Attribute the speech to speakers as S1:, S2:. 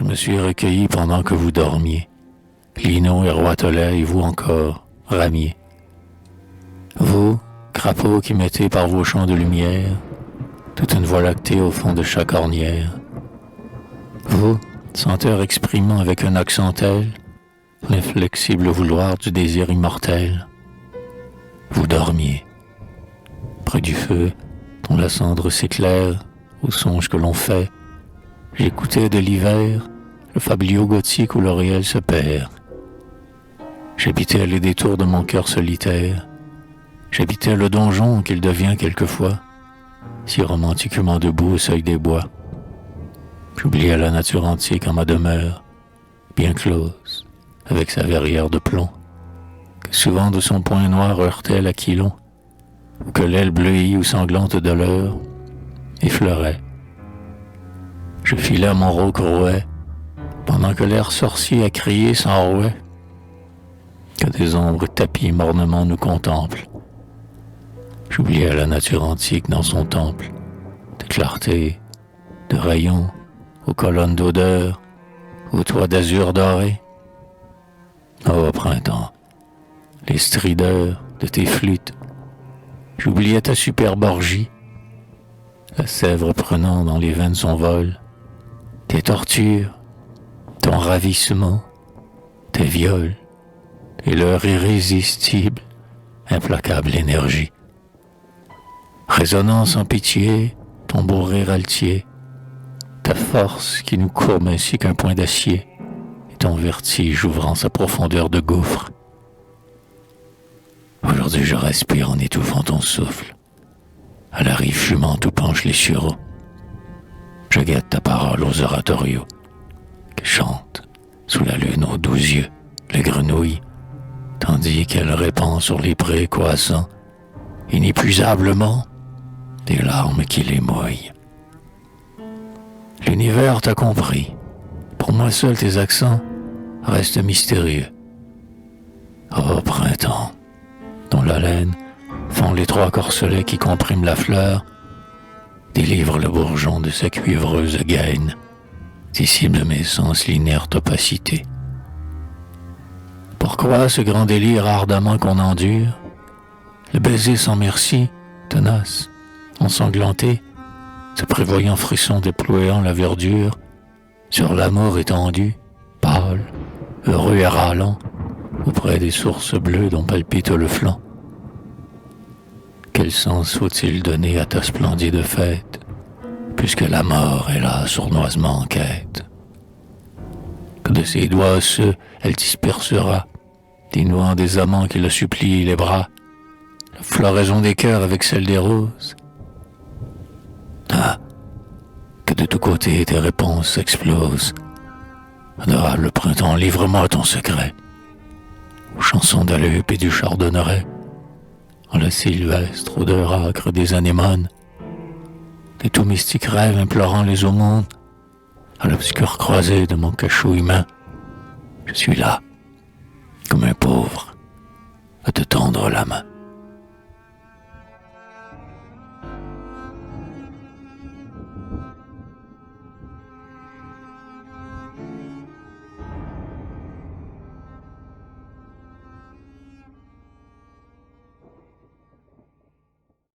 S1: Je me suis recueilli pendant que vous dormiez. Lino et Roitelet, et vous encore, ramiers. Vous, crapauds qui mettez par vos champs de lumière toute une voie lactée au fond de chaque ornière. Vous, senteur exprimant avec un accent tel l'inflexible vouloir du désir immortel. Vous dormiez, près du feu, dont la cendre s'éclaire aux songes que l'on fait. J'écoutais de l'hiver le fabliau gothique où le réel se perd. J'habitais les détours de mon cœur solitaire. J'habitais le donjon qu'il devient quelquefois, si romantiquement debout au seuil des bois. J'oubliais la nature antique en ma demeure, bien close, avec sa verrière de plomb, que souvent de son poing noir heurtait l'aquilon, ou que l'aile bleuie ou sanglante de l'heure effleurait. Je filais mon rauque rouet, pendant que l'air sorcier à crier s'enrouait, que des ombres tapis mornement nous contemplent. J'oubliais la nature antique dans son temple, de clarté, de rayons, aux colonnes d'odeur, aux toits d'azur doré. Oh, printemps, les strideurs de tes flûtes, j'oubliais ta superbe orgie, la sèvre prenant dans les veines son vol, tes tortures, ton ravissement, tes viols, et leur irrésistible, implacable énergie. Résonnant sans pitié, ton beau rire altier, ta force qui nous courbe ainsi qu'un point d'acier, et ton vertige ouvrant sa profondeur de gouffre. Aujourd'hui je respire en étouffant ton souffle. À la rive fumante où penchent les sureaux, je guette ta parole aux oratorios, qui chantent sous la lune aux 12 yeux les grenouilles, tandis qu'elle répand sur les prés croissants, inépuisablement, des larmes qui les mouillent. L'univers t'a compris. Pour moi seul tes accents restent mystérieux. Oh printemps, dont la laine font les trois corselets qui compriment la fleur, délivre le bourgeon de sa cuivreuse gaine, dissipe mes sens l'inerte opacité. Pourquoi ce grand délire ardemment qu'on endure, le baiser sans merci, tenace, ensanglanté, ce prévoyant frisson déployant la verdure, sur l'amour étendu, pâle, heureux et râlant, auprès des sources bleues dont palpite le flanc. Quel sens faut-il donner à ta splendide fête, puisque la mort est là sournoisement en quête? Que de ses doigts osseux elle dispersera, dénouant des amants qui la supplient les bras, la floraison des cœurs avec celle des roses. Ah, que de tous côtés tes réponses explosent. Adorable printemps, livre-moi ton secret. Aux chansons d'Aleup et du Chardonneret, en la sylvestre odeur âcre des anémones, des tout mystiques rêves implorant les aumônes, à l'obscure croisée de mon cachot humain, je suis là, comme un pauvre, à te tendre la main.